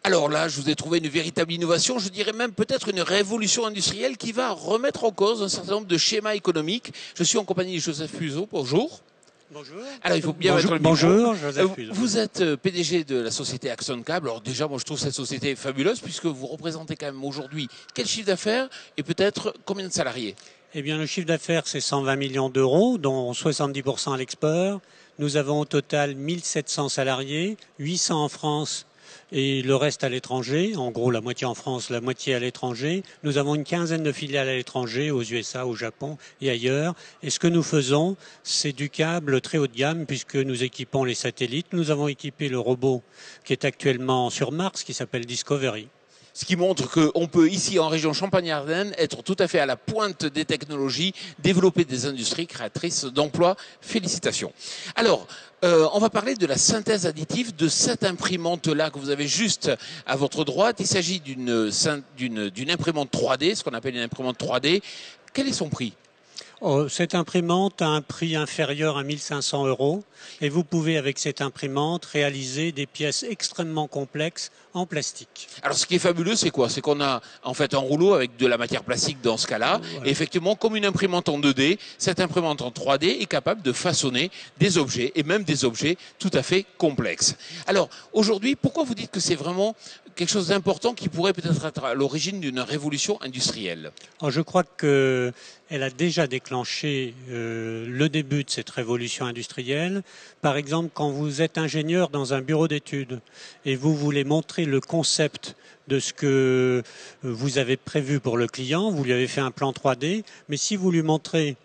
Alors là, je vous ai trouvé une véritable innovation, je dirais même peut-être une révolution industrielle qui va remettre en cause un certain nombre de schémas économiques. Je suis en compagnie de Joseph Fuseau. Bonjour. Bonjour. Alors, il faut bien mettre le micro. Bonjour, Joseph Fuseau. Vous êtes PDG de la société Axon Cable. Alors déjà, moi, je trouve cette société fabuleuse puisque vous représentez quand même aujourd'hui quel chiffre d'affaires et peut-être combien de salariés? Eh bien, le chiffre d'affaires, c'est 120 millions d'euros, dont 70% à l'export. Nous avons au total 1700 salariés, 800 en France et le reste à l'étranger. En gros, la moitié en France, la moitié à l'étranger. Nous avons une quinzaine de filiales à l'étranger, aux USA, au Japon et ailleurs. Et ce que nous faisons, c'est du câble très haut de gamme puisque nous équipons les satellites. Nous avons équipé le robot qui est actuellement sur Mars, qui s'appelle Discovery. Ce qui montre qu'on peut, ici en région Champagne-Ardenne, être tout à fait à la pointe des technologies, développer des industries créatrices d'emplois. Félicitations. Alors, on va parler de la synthèse additive de cette imprimante-là que vous avez juste à votre droite. Il s'agit d'une imprimante 3D, ce qu'on appelle une imprimante 3D. Quel est son prix ? Cette imprimante a un prix inférieur à 1500 euros et vous pouvez avec cette imprimante réaliser des pièces extrêmement complexes en plastique. Alors ce qui est fabuleux, c'est quoi? C'est qu'on a en fait un rouleau avec de la matière plastique dans ce cas-là. Voilà. Et effectivement, comme une imprimante en 2D, cette imprimante en 3D est capable de façonner des objets et même des objets tout à fait complexes. Alors aujourd'hui, pourquoi vous dites que c'est vraiment quelque chose d'important qui pourrait peut-être être à l'origine d'une révolution industrielle? Alors, je crois qu'elle a déjà déclenché le début de cette révolution industrielle. Par exemple, quand vous êtes ingénieur dans un bureau d'études et vous voulez montrer le concept de ce que vous avez prévu pour le client, vous lui avez fait un plan 3D, mais si vous lui montrez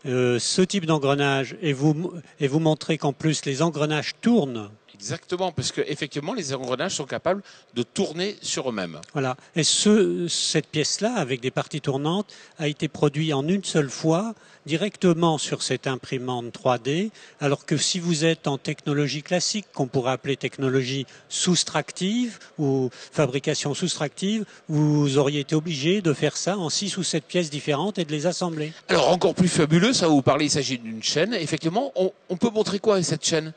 ce type d'engrenage et vous montrez qu'en plus les engrenages tournent. Exactement, parce que effectivement, les engrenages sont capables de tourner sur eux-mêmes. Voilà. Et cette pièce-là, avec des parties tournantes, a été produite en une seule fois, directement sur cette imprimante 3D, alors que si vous êtes en technologie classique, qu'on pourrait appeler technologie soustractive ou fabrication soustractive, vous auriez été obligé de faire ça en 6 ou 7 pièces différentes et de les assembler. Alors encore plus fabuleux, ça va vous parler, il s'agit d'une chaîne. Effectivement, on peut montrer quoi avec cette chaîne?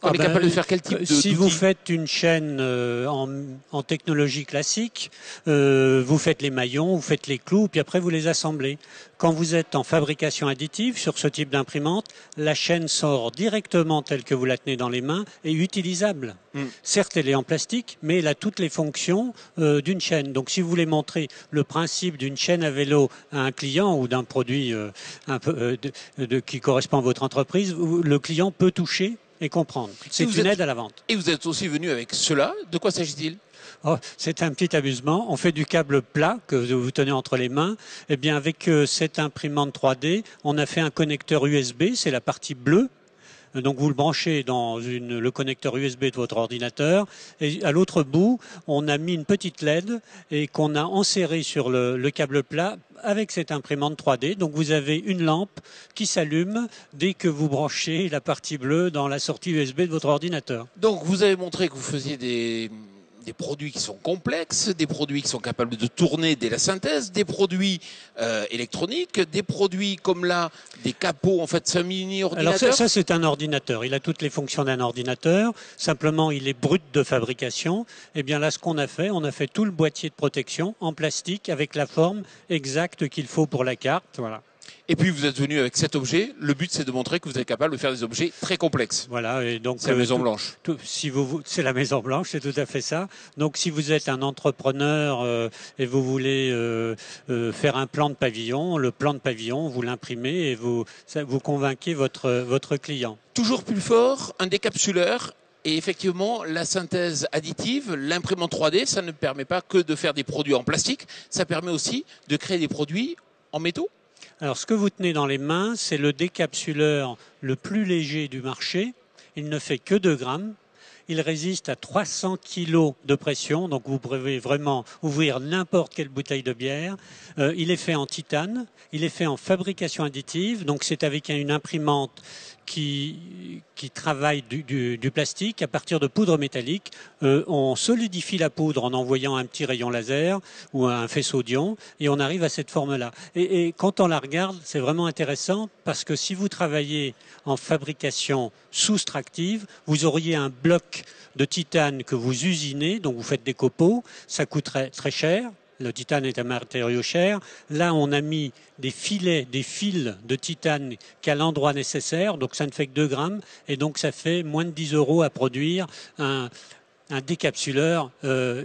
On est capable de faire quel type de Si vous d'outils? faites une chaîne en technologie classique, vous faites les maillons, vous faites les clous, puis après vous les assemblez. Quand vous êtes en fabrication additive sur ce type d'imprimante, la chaîne sort directement telle que vous la tenez dans les mains et utilisable. Certes, elle est en plastique, mais elle a toutes les fonctions d'une chaîne. Donc si vous voulez montrer le principe d'une chaîne à vélo à un client ou d'un produit qui correspond à votre entreprise, le client peut toucher et comprendre. C'est une aide à la vente. Et vous êtes aussi venu avec cela. De quoi s'agit-il? Oh, c'est un petit amusement. On fait du câble plat que vous tenez entre les mains. Eh bien, avec cette imprimante 3D, on a fait un connecteur USB, c'est la partie bleue. Donc vous le branchez dans le connecteur USB de votre ordinateur et à l'autre bout, on a mis une petite LED et qu'on a enserré sur le câble plat avec cette imprimante 3D. Donc vous avez une lampe qui s'allume dès que vous branchez la partie bleue dans la sortie USB de votre ordinateur. Donc vous avez montré que vous faisiez des produits qui sont complexes, des produits qui sont capables de tourner dès la synthèse, des produits électroniques, des produits comme là, des capots, en fait, c'est un mini-ordinateur. Alors ça c'est un ordinateur, il a toutes les fonctions d'un ordinateur, simplement il est brut de fabrication. Et bien là ce qu'on a fait, on a fait tout le boîtier de protection en plastique avec la forme exacte qu'il faut pour la carte, voilà. Et puis vous êtes venu avec cet objet. Le but, c'est de montrer que vous êtes capable de faire des objets très complexes. Voilà, et donc c'est la Maison Blanche. C'est la Maison Blanche, c'est tout à fait ça. Donc, si vous êtes un entrepreneur et vous voulez faire un plan de pavillon, le plan de pavillon, vous l'imprimez et vous convainquez votre client. Toujours plus fort, un décapsuleur. Et effectivement, la synthèse additive, l'imprimante 3D, ça ne permet pas que de faire des produits en plastique. Ça permet aussi de créer des produits en métaux. Alors, ce que vous tenez dans les mains, c'est le décapsuleur le plus léger du marché. Il ne fait que 2 grammes. Il résiste à 300 kg de pression, donc vous pouvez vraiment ouvrir n'importe quelle bouteille de bière. Il est fait en titane, il est fait en fabrication additive, donc c'est avec une imprimante qui travaille du plastique à partir de poudre métallique. On solidifie la poudre en envoyant un petit rayon laser ou un faisceau d'ion et on arrive à cette forme-là. Et quand on la regarde, c'est vraiment intéressant parce que si vous travaillez en fabrication soustractive, vous auriez un bloc de titane que vous usinez, donc vous faites des copeaux, ça coûterait très cher. Le titane est un matériau cher. Là, on a mis des filets, des fils de titane qu'à l'endroit nécessaire, donc ça ne fait que 2 grammes, et donc ça fait moins de 10 € à produire un décapsuleur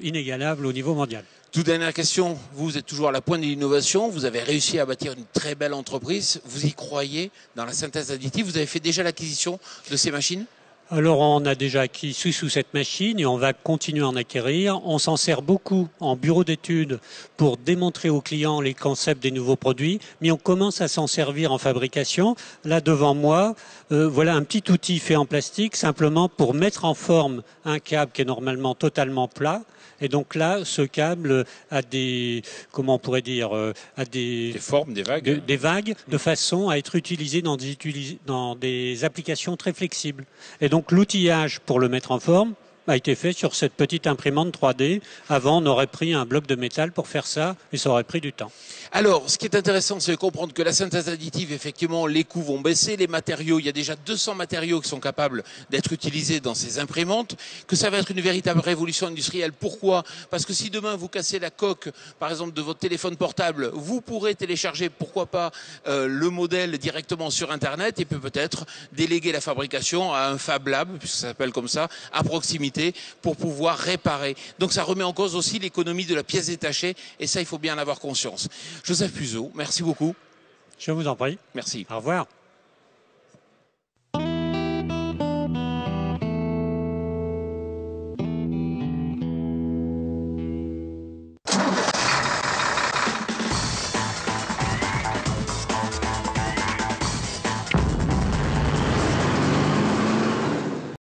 inégalable au niveau mondial. Toute dernière question, vous êtes toujours à la pointe de l'innovation, vous avez réussi à bâtir une très belle entreprise, vous y croyez dans la synthèse additive, vous avez fait déjà l'acquisition de ces machines ? Alors on a déjà acquis sous cette machine et on va continuer à en acquérir. On s'en sert beaucoup en bureau d'études pour démontrer aux clients les concepts des nouveaux produits, mais on commence à s'en servir en fabrication. Là devant moi, voilà un petit outil fait en plastique simplement pour mettre en forme un câble qui est normalement totalement plat. Et donc là, ce câble a des, comment on pourrait dire, a des formes, des vagues. Des vagues de façon à être utilisé dans des applications très flexibles. Et donc l'outillage pour le mettre en forme a été fait sur cette petite imprimante 3D. Avant, on aurait pris un bloc de métal pour faire ça et ça aurait pris du temps. Alors, ce qui est intéressant, c'est de comprendre que la synthèse additive, effectivement, les coûts vont baisser, les matériaux, il y a déjà 200 matériaux qui sont capables d'être utilisés dans ces imprimantes, que ça va être une véritable révolution industrielle. Pourquoi ? Parce que si demain vous cassez la coque, par exemple, de votre téléphone portable, vous pourrez télécharger, pourquoi pas, le modèle directement sur Internet et peut-être déléguer la fabrication à un Fab Lab, puisque ça s'appelle comme ça, à proximité, pour pouvoir réparer. Donc ça remet en cause aussi l'économie de la pièce détachée, et ça, il faut bien en avoir conscience. Joseph Puzeau, merci beaucoup. Je vous en prie. Merci. Au revoir.